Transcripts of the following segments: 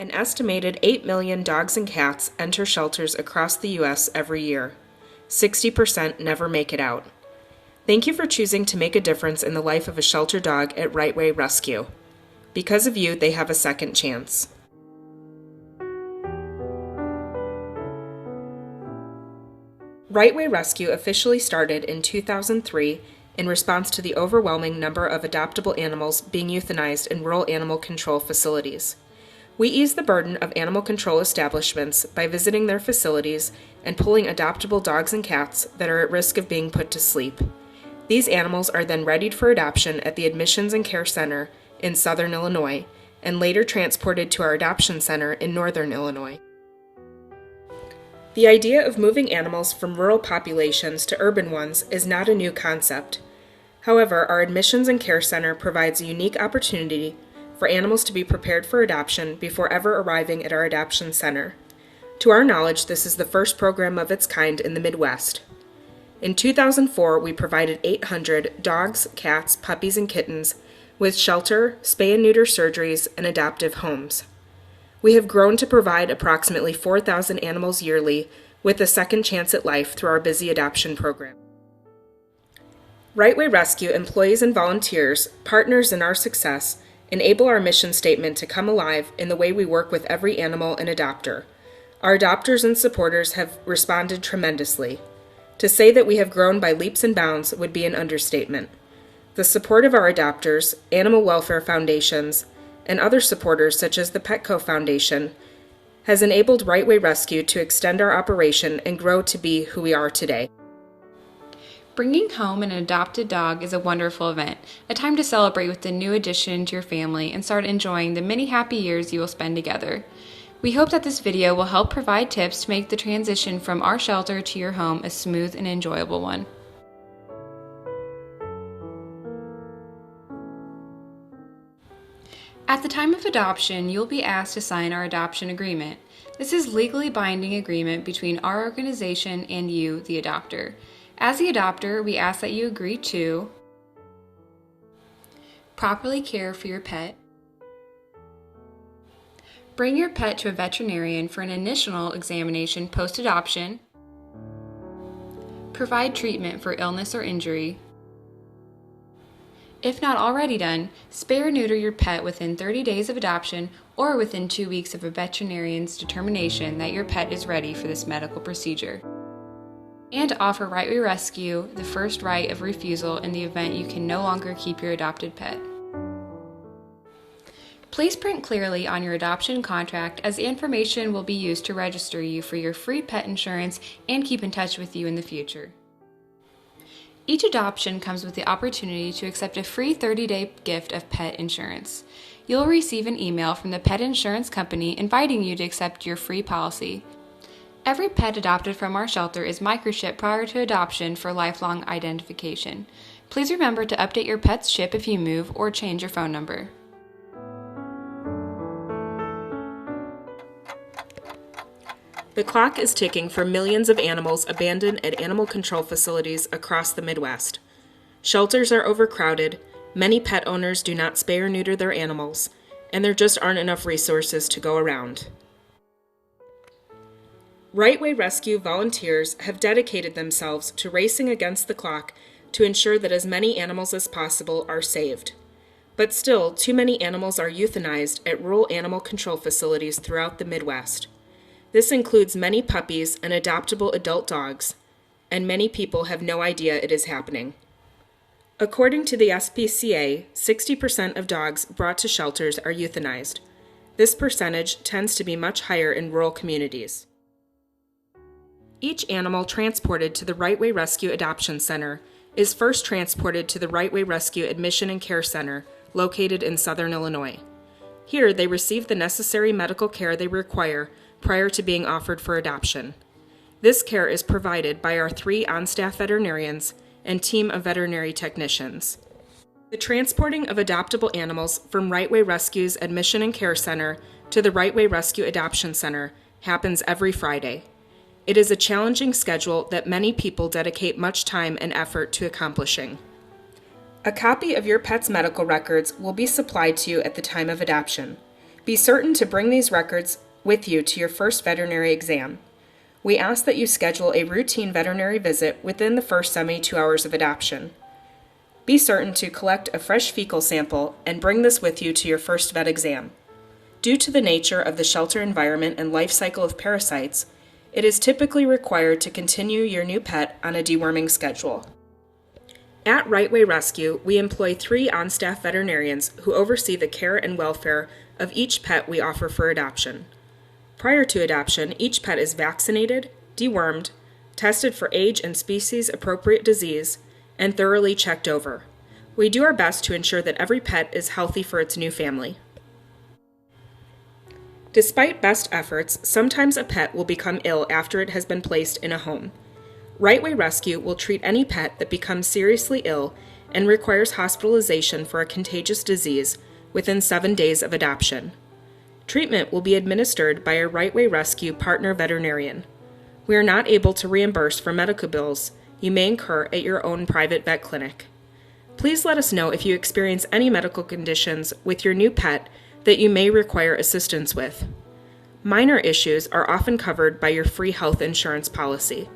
An estimated 8 million dogs and cats enter shelters across the U.S. every year. 60% never make it out. Thank you for choosing to make a difference in the life of a shelter dog at Wright-Way Rescue. Because of you, they have a second chance. Wright-Way Rescue officially started in 2003 in response to the overwhelming number of adoptable animals being euthanized in rural animal control facilities. We ease the burden of animal control establishments by visiting their facilities and pulling adoptable dogs and cats that are at risk of being put to sleep. These animals are then readied for adoption at the Admissions and Care Center in southern Illinois and later transported to our adoption center in northern Illinois. The idea of moving animals from rural populations to urban ones is not a new concept. However, our Admissions and Care Center provides a unique opportunity for animals to be prepared for adoption before ever arriving at our adoption center. To our knowledge, this is the first program of its kind in the Midwest. In 2004, we provided 800 dogs, cats, puppies, and kittens with shelter, spay and neuter surgeries, and adoptive homes. We have grown to provide approximately 4,000 animals yearly with a second chance at life through our busy adoption program. Wright-Way Rescue employees and volunteers, partners in our success, enable our mission statement to come alive in the way we work with every animal and adopter. Our adopters and supporters have responded tremendously. To say that we have grown by leaps and bounds would be an understatement. The support of our adopters, animal welfare foundations, and other supporters such as the Petco Foundation has enabled Wright-Way Rescue to extend our operation and grow to be who we are today. Bringing home an adopted dog is a wonderful event, a time to celebrate with the new addition to your family and start enjoying the many happy years you will spend together. We hope that this video will help provide tips to make the transition from our shelter to your home a smooth and enjoyable one. At the time of adoption, you'll be asked to sign our adoption agreement. This is a legally binding agreement between our organization and you, the adopter. As the adopter, we ask that you agree to properly care for your pet, bring your pet to a veterinarian for an initial examination post-adoption, provide treatment for illness or injury. If not already done, spay or neuter your pet within 30 days of adoption or within 2 weeks of a veterinarian's determination that your pet is ready for this medical procedure. And offer Wright-Way Rescue the first right of refusal in the event you can no longer keep your adopted pet. Please print clearly on your adoption contract, as the information will be used to register you for your free pet insurance and keep in touch with you in the future. Each adoption comes with the opportunity to accept a free 30-day gift of pet insurance. You'll receive an email from the pet insurance company inviting you to accept your free policy. Every pet adopted from our shelter is microchipped prior to adoption for lifelong identification. Please remember to update your pet's chip if you move or change your phone number. The clock is ticking for millions of animals abandoned at animal control facilities across the Midwest. Shelters are overcrowded, many pet owners do not spay or neuter their animals, and there just aren't enough resources to go around. Wright-Way Rescue volunteers have dedicated themselves to racing against the clock to ensure that as many animals as possible are saved. But still, too many animals are euthanized at rural animal control facilities throughout the Midwest. This includes many puppies and adoptable adult dogs, and many people have no idea it is happening. According to the SPCA, 60% of dogs brought to shelters are euthanized. This percentage tends to be much higher in rural communities. Each animal transported to the Wright-Way Rescue Adoption Center is first transported to the Wright-Way Rescue Admission and Care Center, located in southern Illinois. Here, they receive the necessary medical care they require prior to being offered for adoption. This care is provided by our 3 on-staff veterinarians and team of veterinary technicians. The transporting of adoptable animals from Wright-Way Rescue's Admission and Care Center to the Wright-Way Rescue Adoption Center happens every Friday. It is a challenging schedule that many people dedicate much time and effort to accomplishing. A copy of your pet's medical records will be supplied to you at the time of adoption. Be certain to bring these records with you to your first veterinary exam. We ask that you schedule a routine veterinary visit within the first 72 hours of adoption. Be certain to collect a fresh fecal sample and bring this with you to your first vet exam. Due to the nature of the shelter environment and life cycle of parasites, it is typically required to continue your new pet on a deworming schedule. At Wright-Way Rescue, we employ 3 on-staff veterinarians who oversee the care and welfare of each pet we offer for adoption. Prior to adoption, each pet is vaccinated, dewormed, tested for age and species-appropriate disease, and thoroughly checked over. We do our best to ensure that every pet is healthy for its new family. Despite best efforts, sometimes a pet will become ill after it has been placed in a home. Wright-Way Rescue will treat any pet that becomes seriously ill and requires hospitalization for a contagious disease within 7 days of adoption. Treatment will be administered by a Wright-Way Rescue partner veterinarian. We are not able to reimburse for medical bills you may incur at your own private vet clinic. Please let us know if you experience any medical conditions with your new pet that you may require assistance with. Minor issues are often covered by your free health insurance policy.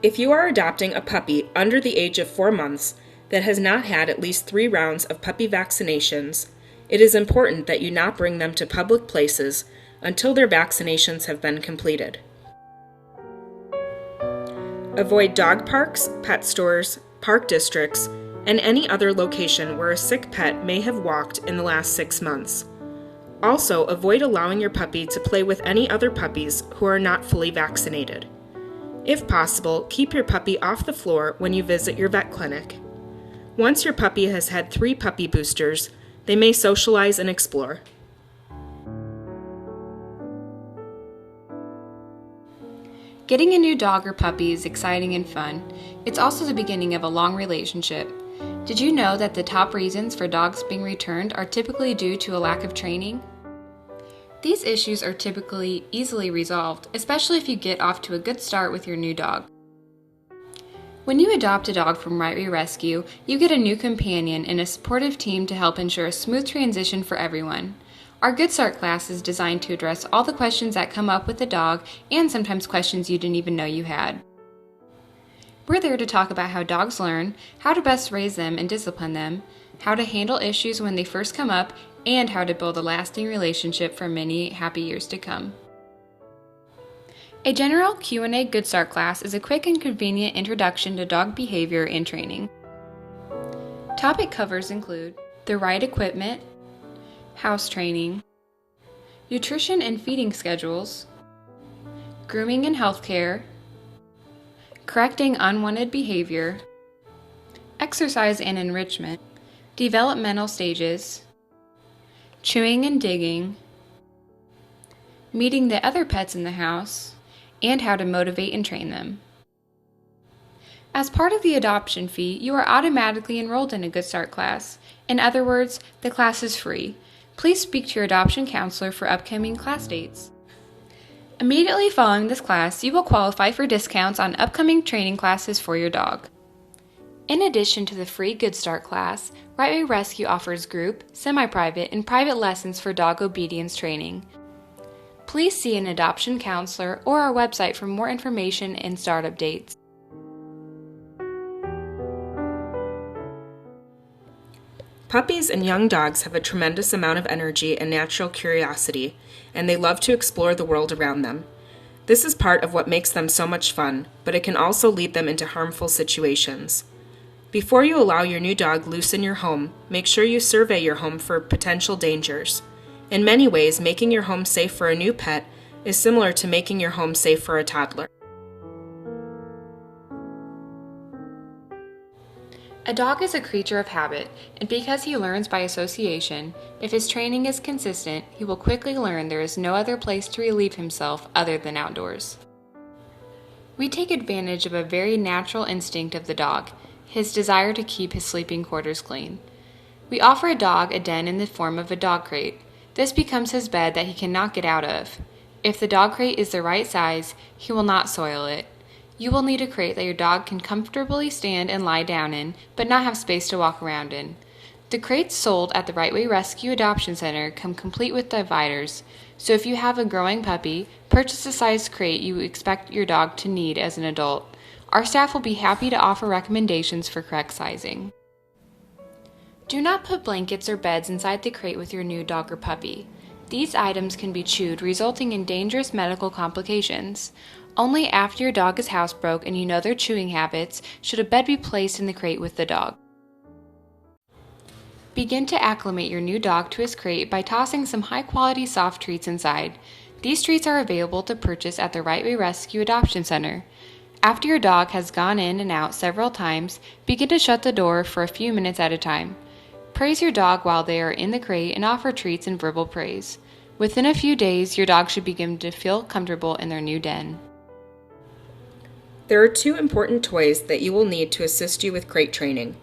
If you are adopting a puppy under the age of 4 months that has not had at least 3 rounds of puppy vaccinations, it is important that you not bring them to public places until their vaccinations have been completed. Avoid dog parks, pet stores, park districts, and any other location where a sick pet may have walked in the last 6 months. Also, avoid allowing your puppy to play with any other puppies who are not fully vaccinated. If possible, keep your puppy off the floor when you visit your vet clinic. Once your puppy has had 3 puppy boosters, they may socialize and explore. Getting a new dog or puppy is exciting and fun. It's also the beginning of a long relationship. Did you know that the top reasons for dogs being returned are typically due to a lack of training? These issues are typically easily resolved, especially if you get off to a good start with your new dog. When you adopt a dog from Wright-Way Rescue, you get a new companion and a supportive team to help ensure a smooth transition for everyone. Our Good Start class is designed to address all the questions that come up with the dog and sometimes questions you didn't even know you had. We're there to talk about how dogs learn, how to best raise them and discipline them, how to handle issues when they first come up, and how to build a lasting relationship for many happy years to come. A general Q&A Good Start class is a quick and convenient introduction to dog behavior and training. Topic covers include the right equipment, house training, nutrition and feeding schedules, grooming and healthcare, correcting unwanted behavior, exercise and enrichment, developmental stages, chewing and digging, meeting the other pets in the house, and how to motivate and train them. As part of the adoption fee, you are automatically enrolled in a Good Start class. In other words, the class is free. Please speak to your adoption counselor for upcoming class dates. Immediately following this class, you will qualify for discounts on upcoming training classes for your dog. In addition to the free Good Start class, Wright-Way Rescue offers group, semi-private, and private lessons for dog obedience training. Please see an adoption counselor or our website for more information and start updates. Puppies and young dogs have a tremendous amount of energy and natural curiosity, and they love to explore the world around them. This is part of what makes them so much fun, but it can also lead them into harmful situations. Before you allow your new dog loose in your home, make sure you survey your home for potential dangers. In many ways, making your home safe for a new pet is similar to making your home safe for a toddler. A dog is a creature of habit, and because he learns by association, if his training is consistent, he will quickly learn there is no other place to relieve himself other than outdoors. We take advantage of a very natural instinct of the dog, his desire to keep his sleeping quarters clean. We offer a dog a den in the form of a dog crate. This becomes his bed that he cannot get out of. If the dog crate is the right size, he will not soil it. You will need a crate that your dog can comfortably stand and lie down in, but not have space to walk around in. The crates sold at the Wright-Way Rescue Adoption Center come complete with dividers, so if you have a growing puppy, purchase the size crate you expect your dog to need as an adult. Our staff will be happy to offer recommendations for correct sizing. Do not put blankets or beds inside the crate with your new dog or puppy. These items can be chewed, resulting in dangerous medical complications. Only after your dog is housebroke and you know their chewing habits should a bed be placed in the crate with the dog. Begin to acclimate your new dog to his crate by tossing some high-quality soft treats inside. These treats are available to purchase at the Wright-Way Rescue Adoption Center. After your dog has gone in and out several times, begin to shut the door for a few minutes at a time. Praise your dog while they are in the crate and offer treats and verbal praise. Within a few days, your dog should begin to feel comfortable in their new den. There are 2 important toys that you will need to assist you with crate training.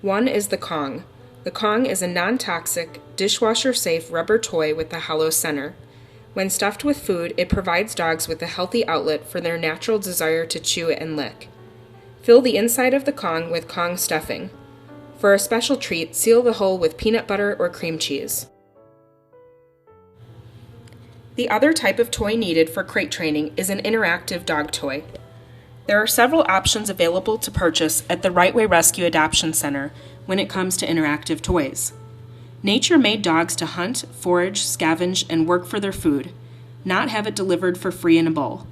One is the Kong. The Kong is a non-toxic, dishwasher-safe rubber toy with a hollow center. When stuffed with food, it provides dogs with a healthy outlet for their natural desire to chew and lick. Fill the inside of the Kong with Kong stuffing. For a special treat, seal the hole with peanut butter or cream cheese. The other type of toy needed for crate training is an interactive dog toy. There are several options available to purchase at the Wright-Way Rescue Adoption Center when it comes to interactive toys. Nature made dogs to hunt, forage, scavenge, and work for their food, not have it delivered for free in a bowl.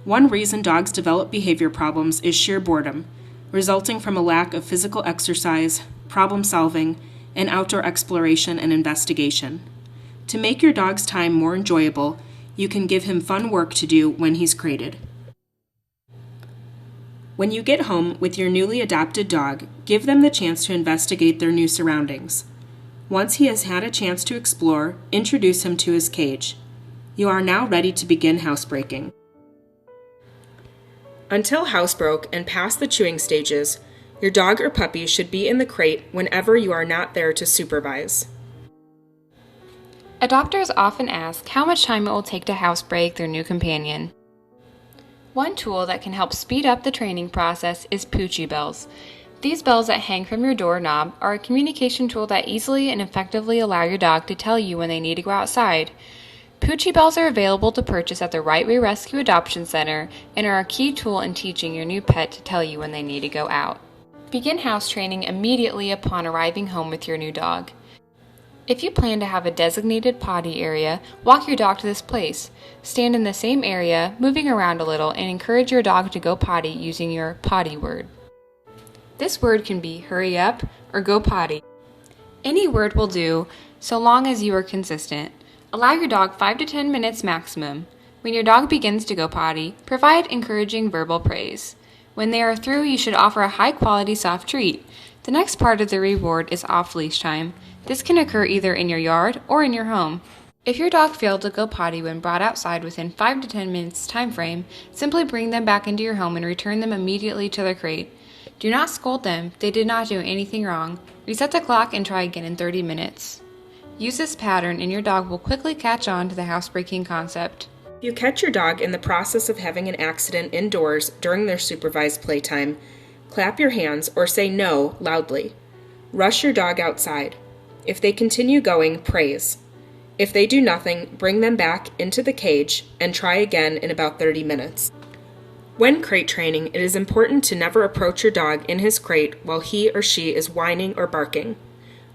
One reason dogs develop behavior problems is sheer boredom, resulting from a lack of physical exercise, problem solving, and outdoor exploration and investigation. To make your dog's time more enjoyable, you can give him fun work to do when he's crated. When you get home with your newly adopted dog, give them the chance to investigate their new surroundings. Once he has had a chance to explore, introduce him to his cage. You are now ready to begin housebreaking. Until housebroke and past the chewing stages, your dog or puppy should be in the crate whenever you are not there to supervise. Adopters often ask how much time it will take to housebreak their new companion. One tool that can help speed up the training process is Poochie bells. These bells that hang from your doorknob are a communication tool that easily and effectively allow your dog to tell you when they need to go outside. Poochie bells are available to purchase at the Wright-Way Rescue Adoption Center and are a key tool in teaching your new pet to tell you when they need to go out. Begin house training immediately upon arriving home with your new dog. If you plan to have a designated potty area, walk your dog to this place. Stand in the same area, moving around a little, and encourage your dog to go potty using your potty word. This word can be hurry up or go potty. Any word will do, so long as you are consistent. Allow your dog 5 to 10 minutes maximum. When your dog begins to go potty, provide encouraging verbal praise. When they are through, you should offer a high-quality soft treat. The next part of the reward is off-leash time. This can occur either in your yard or in your home. If your dog failed to go potty when brought outside within 5 to 10 minutes time frame, simply bring them back into your home and return them immediately to their crate. Do not scold them. They did not do anything wrong. Reset the clock and try again in 30 minutes. Use this pattern and your dog will quickly catch on to the housebreaking concept. If you catch your dog in the process of having an accident indoors during their supervised playtime, clap your hands or say no loudly. Rush your dog outside. If they continue going, praise. If they do nothing, bring them back into the cage and try again in about 30 minutes. When crate training, it is important to never approach your dog in his crate while he or she is whining or barking.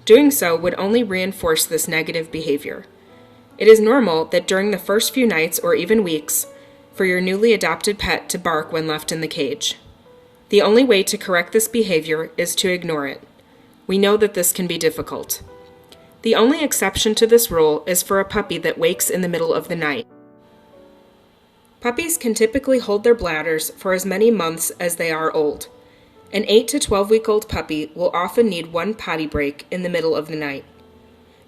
Doing so would only reinforce this negative behavior. It is normal that during the first few nights or even weeks, for your newly adopted pet to bark when left in the cage. The only way to correct this behavior is to ignore it. We know that this can be difficult. The only exception to this rule is for a puppy that wakes in the middle of the night. Puppies can typically hold their bladders for as many months as they are old. An 8 to 12-week-old puppy will often need one potty break in the middle of the night.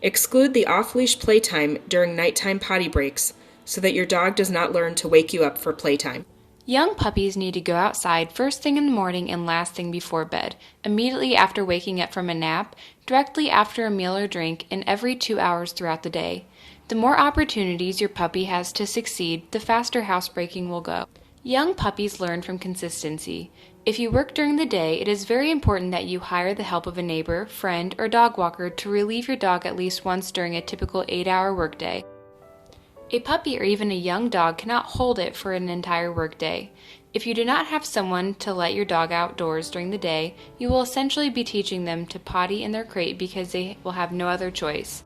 Exclude the off-leash playtime during nighttime potty breaks so that your dog does not learn to wake you up for playtime. Young puppies need to go outside first thing in the morning and last thing before bed, immediately after waking up from a nap, directly after a meal or drink, and every 2 hours throughout the day. The more opportunities your puppy has to succeed, the faster housebreaking will go. Young puppies learn from consistency. If you work during the day, it is very important that you hire the help of a neighbor, friend, or dog walker to relieve your dog at least once during a typical 8-hour workday. A puppy or even a young dog cannot hold it for an entire workday. If you do not have someone to let your dog outdoors during the day, you will essentially be teaching them to potty in their crate because they will have no other choice.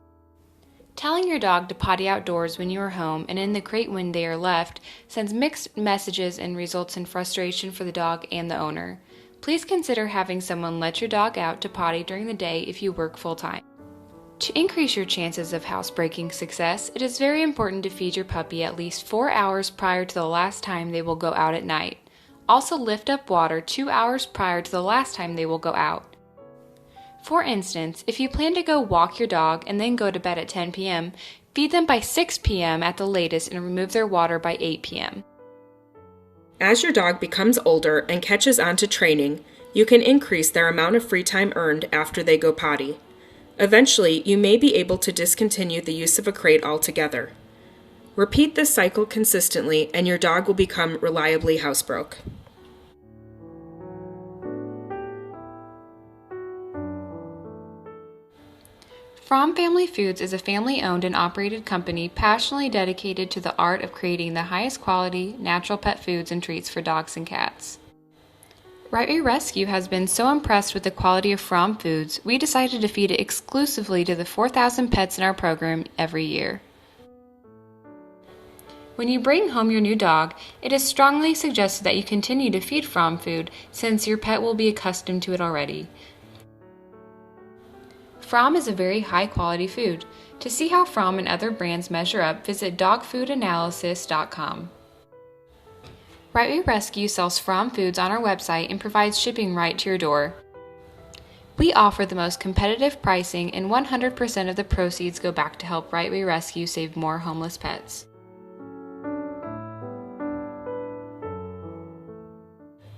Telling your dog to potty outdoors when you are home and in the crate when they are left sends mixed messages and results in frustration for the dog and the owner. Please consider having someone let your dog out to potty during the day if you work full-time. To increase your chances of housebreaking success, it is very important to feed your puppy at least 4 hours prior to the last time they will go out at night. Also lift up water 2 hours prior to the last time they will go out. For instance, if you plan to go walk your dog and then go to bed at 10 p.m., feed them by 6 p.m. at the latest and remove their water by 8 p.m. As your dog becomes older and catches on to training, you can increase their amount of free time earned after they go potty. Eventually, you may be able to discontinue the use of a crate altogether. Repeat this cycle consistently and your dog will become reliably housebroke. Fromm Family Foods is a family-owned and operated company passionately dedicated to the art of creating the highest quality, natural pet foods and treats for dogs and cats. Wright-Way Rescue has been so impressed with the quality of Fromm Foods, we decided to feed it exclusively to the 4,000 pets in our program every year. When you bring home your new dog, it is strongly suggested that you continue to feed Fromm food since your pet will be accustomed to it already. Fromm is a very high-quality food. To see how Fromm and other brands measure up, visit dogfoodanalysis.com. Wright-Way Rescue sells Fromm foods on our website and provides shipping right to your door. We offer the most competitive pricing and 100% of the proceeds go back to help Wright-Way Rescue save more homeless pets.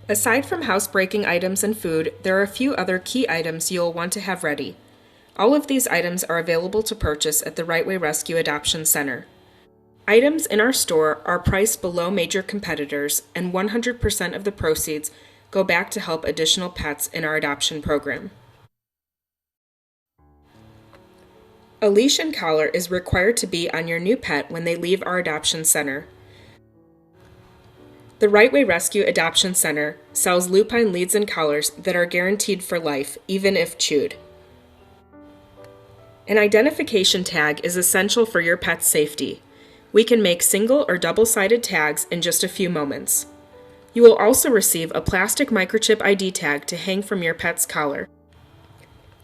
Aside from housebreaking items and food, there are a few other key items you'll want to have ready. All of these items are available to purchase at the Wright-Way Rescue Adoption Center. Items in our store are priced below major competitors, and 100% of the proceeds go back to help additional pets in our adoption program. A leash and collar is required to be on your new pet when they leave our adoption center. The Wright-Way Rescue Adoption Center sells lupine leads and collars that are guaranteed for life, even if chewed. An identification tag is essential for your pet's safety. We can make single or double-sided tags in just a few moments. You will also receive a plastic microchip ID tag to hang from your pet's collar.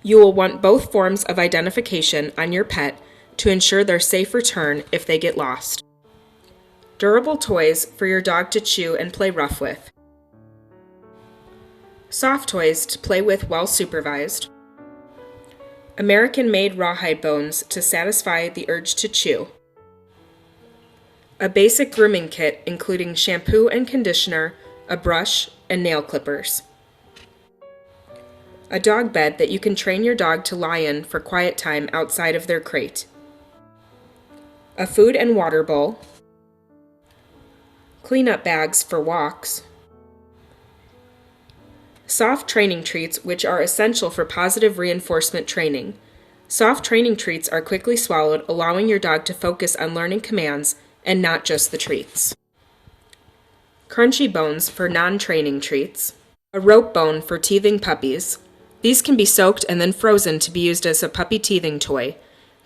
You will want both forms of identification on your pet to ensure their safe return if they get lost. Durable toys for your dog to chew and play rough with. Soft toys to play with while supervised. American-made rawhide bones to satisfy the urge to chew. A basic grooming kit including shampoo and conditioner, a brush, and nail clippers. A dog bed that you can train your dog to lie in for quiet time outside of their crate. A food and water bowl. Cleanup bags for walks. Soft training treats, which are essential for positive reinforcement training. Soft training treats are quickly swallowed, allowing your dog to focus on learning commands and not just the treats. Crunchy bones for non-training treats. A rope bone for teething puppies. These can be soaked and then frozen to be used as a puppy teething toy.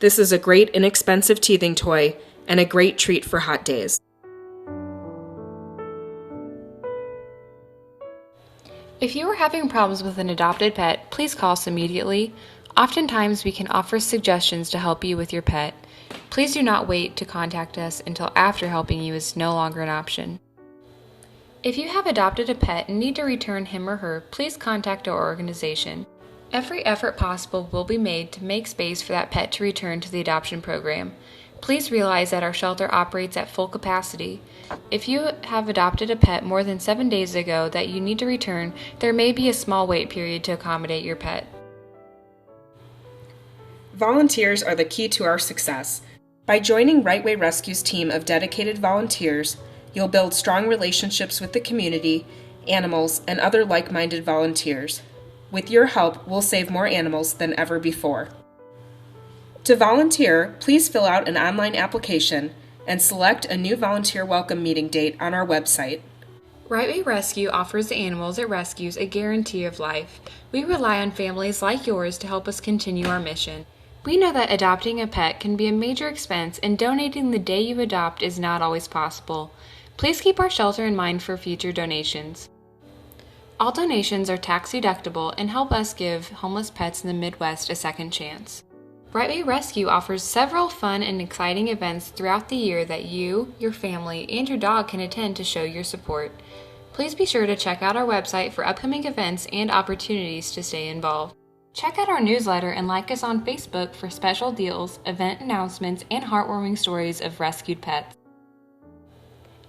This is a great inexpensive teething toy and a great treat for hot days. If you are having problems with an adopted pet, please call us immediately. Oftentimes, we can offer suggestions to help you with your pet. Please do not wait to contact us until after helping you is no longer an option. If you have adopted a pet and need to return him or her, please contact our organization. Every effort possible will be made to make space for that pet to return to the adoption program. Please realize that our shelter operates at full capacity. If you have adopted a pet more than 7 days ago that you need to return, there may be a small wait period to accommodate your pet. Volunteers are the key to our success. By joining Wright-Way Rescue's team of dedicated volunteers, you'll build strong relationships with the community animals, and other like-minded volunteers. With your help, we'll save more animals than ever before. To volunteer, please fill out an online application and select a new volunteer welcome meeting date on our website. Wright-Way Rescue offers the animals it rescues a guarantee of life. We rely on families like yours to help us continue our mission. We know that adopting a pet can be a major expense, and donating the day you adopt is not always possible. Please keep our shelter in mind for future donations. All donations are tax deductible and help us give homeless pets in the Midwest a second chance. Wright-Way Rescue offers several fun and exciting events throughout the year that you, your family, and your dog can attend to show your support. Please be sure to check out our website for upcoming events and opportunities to stay involved. Check out our newsletter and like us on Facebook for special deals, event announcements, and heartwarming stories of rescued pets.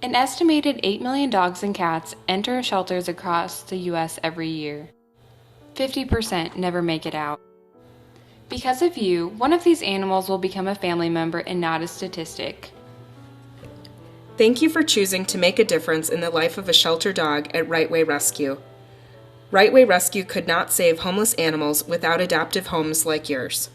An estimated 8 million dogs and cats enter shelters across the U.S. every year. 50% never make it out. Because of you, one of these animals will become a family member and not a statistic. Thank you for choosing to make a difference in the life of a shelter dog at Wright-Way Rescue. Wright-Way Rescue could not save homeless animals without adoptive homes like yours.